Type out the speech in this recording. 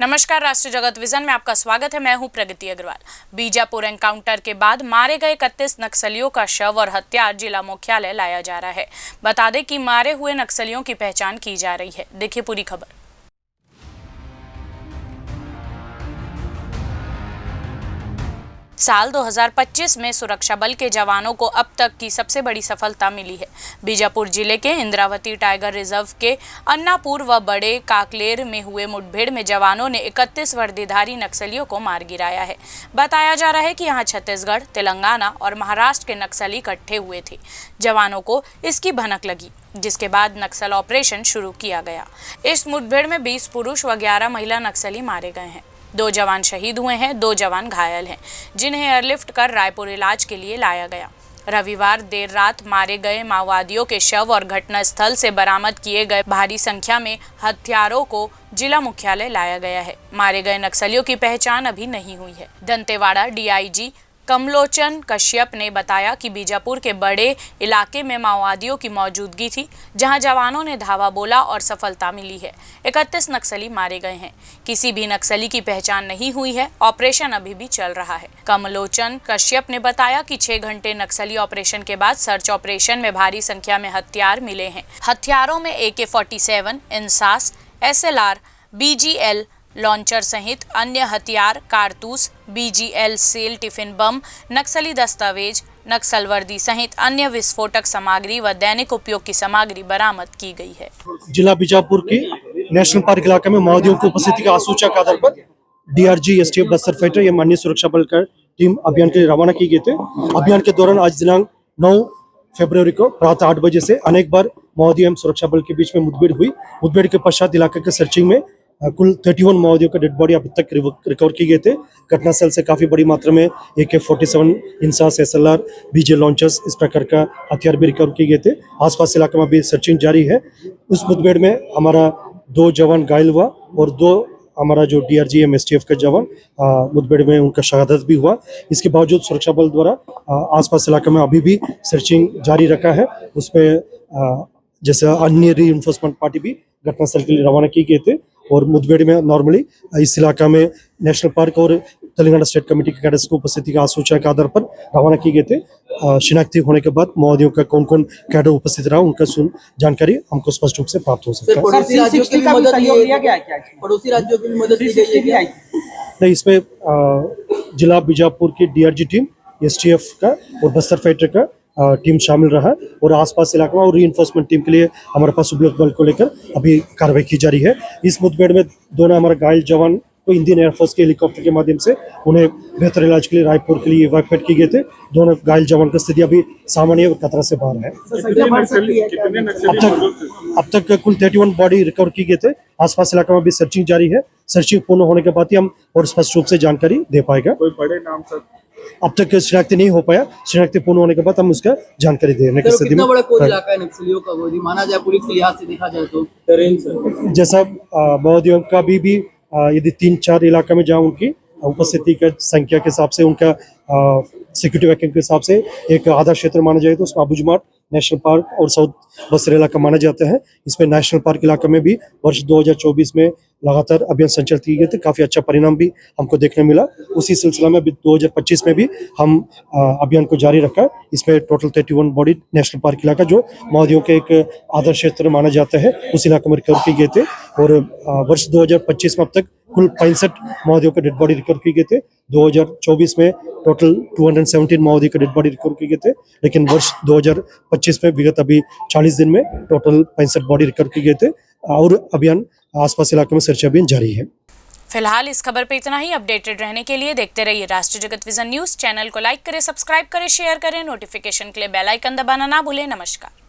नमस्कार, राष्ट्रीय जगत विजन में आपका स्वागत है। मैं हूं प्रगति अग्रवाल। बीजापुर एनकाउंटर के बाद मारे गए 31 नक्सलियों का शव और हथियार जिला मुख्यालय लाया जा रहा है। बता दें कि मारे हुए नक्सलियों की पहचान की जा रही है। देखिए पूरी खबर। साल 2025 में सुरक्षा बल के जवानों को अब तक की सबसे बड़ी सफलता मिली है। बीजापुर जिले के इंद्रावती टाइगर रिजर्व के अन्नापुर व बड़े काकलेर में हुए मुठभेड़ में जवानों ने 31 वर्दीधारी नक्सलियों को मार गिराया है। बताया जा रहा है कि यहां छत्तीसगढ़, तेलंगाना और महाराष्ट्र के नक्सली इकट्ठे हुए थे। जवानों को इसकी भनक लगी, जिसके बाद नक्सल ऑपरेशन शुरू किया गया। इस मुठभेड़ में 20 पुरुष व 11 महिला नक्सली मारे गए हैं। 2 जवान शहीद हुए हैं, 2 जवान घायल हैं, जिन्हें एयरलिफ्ट कर रायपुर इलाज के लिए लाया गया। रविवार देर रात मारे गए माओवादियों के शव और घटनास्थल से बरामद किए गए भारी संख्या में हथियारों को जिला मुख्यालय लाया गया है। मारे गए नक्सलियों की पहचान अभी नहीं हुई है। दंतेवाड़ा डीआईजी कमलोचन कश्यप ने बताया कि बीजापुर के बड़े इलाके में माओवादियों की मौजूदगी थी, जहां जवानों ने धावा बोला और सफलता मिली है। 31 नक्सली मारे गए हैं। किसी भी नक्सली की पहचान नहीं हुई है। ऑपरेशन अभी भी चल रहा है। कमलोचन कश्यप ने बताया कि 6 घंटे नक्सली ऑपरेशन के बाद सर्च ऑपरेशन में भारी संख्या में हथियार मिले हैं। हथियारों में AK-47, INSAS, SLR, BGL launcher सहित अन्य हथियार, कारतूस, BGL सेल, टिफिन बम, नक्सली दस्तावेज, नक्सल वर्दी सहित अन्य विस्फोटक सामग्री व दैनिक उपयोग की सामग्री बरामद की गई है। जिला बीजापुर के नेशनल पार्क इलाके में माओवादियों की उपस्थिति का आसूचक के आधार पर DRG, STF, बस्तर फाइटर या अन्य सुरक्षा बल का टीम अभियान के लिए रवाना की गए थे। अभियान के दौरान आज दिनांक 9 फरवरी को प्रातः 8 बजे से अनेक बार माओवादी एवं सुरक्षा बल के बीच में मुठभेड़ हुई। मुठभेड़ के पश्चात इलाके के सर्चिंग में कुल 31 माओवादियों का डेड बॉडी अब तक रिकवर की गए थे। घटनास्थल से काफी बड़ी मात्रा में AK-47, INSAS, SLR, BGL launchers इस प्रकार का हथियार भी रिकवर किए गए थे। आसपास इलाके में भी सर्चिंग जारी है। उस मुठभेड़ में हमारा 2 जवान घायल हुआ और 2 हमारा जो DRG एवं STF का जवान मुठभेड़ में उनका शहादत भी हुआ। इसके बावजूद सुरक्षा बल द्वारा आसपास इलाके में अभी भी सर्चिंग जारी रखा है। उसमें जैसे अन्य रीइंफोर्समेंट पार्टी भी घटनास्थल के लिए रवाना की गए थे और मुठभेड़ में नॉर्मली इस इलाका में नेशनल पार्क और तेलंगाना स्टेट कमेटी के कैडेट्स को उपस्थिति का आसूचना के आधार पर रवाना किए गए थे। शिनाख्ती होने के बाद माओवादियों का कौन कौन कैडर उपस्थित रहा उनका जानकारी हमको स्पष्ट रूप से प्राप्त हो सकता है। पड़ोसी राज्यों की मदद ली गई नहीं, इसमें जिला बीजापुर की DRG टीम, STF का और बस्तर फाइटर का टीम शामिल रहा और आसपास इलाके में और रीइंफोर्समेंट टीम के लिए हमारे पास उपलब्ध बल को लेकर अभी कार्रवाई की जा रही है। इस मुठभेड़ में दोनों हमारे घायल जवान को इंडियन एयरफोर्स के हेलीकॉप्टर के माध्यम से उन्हें बेहतर इलाज के लिए रायपुर के लिए इवैक्यूएट किए गए थे। दोनों घायल जवान की स्थिति अभी सामान्य और खतरा से बाहर है। अब तक कुल 31 बॉडी रिकवर की गए थे। आसपास इलाके में भी सर्चिंग जारी है। सर्चिंग पूर्ण होने के बाद ही हम और स्पष्ट रूप से जानकारी दे पाएगा। कोई बड़े नाम सर अब तक शिनाख्ती नहीं हो पाया। शिनाख्ती पूर्ण होने के बाद हम उसका जानकारी देने की स्थिति में। बड़ा कोई इलाका है नक्सलियों का, वो माना जाए पुलिस के लिहाज से देखा जाए तो जैसा माओवादियों का भी यदि 3-4 इलाका में जहाँ उनकी उपस्थिति का संख्या के हिसाब से उनका सिक्योरिटी वैक्यूम के हिसाब से एक आधा क्षेत्र माना जाए तो उसमें अबूझमाड़ नेशनल पार्क और साउथ बस्तर इलाका माना जाता है। इसमें नेशनल पार्क इलाका में भी वर्ष 2024 में लगातार अभियान संचालित किए गए थे। काफी अच्छा परिणाम भी हमको देखने मिला। उसी सिलसिला में 2025 में भी हम अभियान को जारी रखा। इसमें टोटल 31 बॉडी नेशनल पार्क इलाका जो माओवादियों के एक आदर्श क्षेत्र माना जाता है उस इलाके में रिकवर किए गए थे और वर्ष 2025 में अब तक कुल 65 माओवादियों के डेड बॉडी रिकवर किए गए थे। 2024 में टोटल 217 माओवादी के डेड बॉडी रिकवर किए गए थे, लेकिन वर्ष 2025 में विगत अभी 40 दिन में टोटल 65 बॉडी रिकवर किए गए थे और अभियान आसपास इलाके में सर्च अभियान जारी है। फिलहाल इस खबर पे इतना ही। अपडेटेड रहने के लिए देखते रहिए राष्ट्रीय जगत विजन न्यूज। चैनल को लाइक करें, सब्सक्राइब करें, शेयर करें। नोटिफिकेशन के लिए बेल आइकन दबाना ना भूलें। नमस्कार।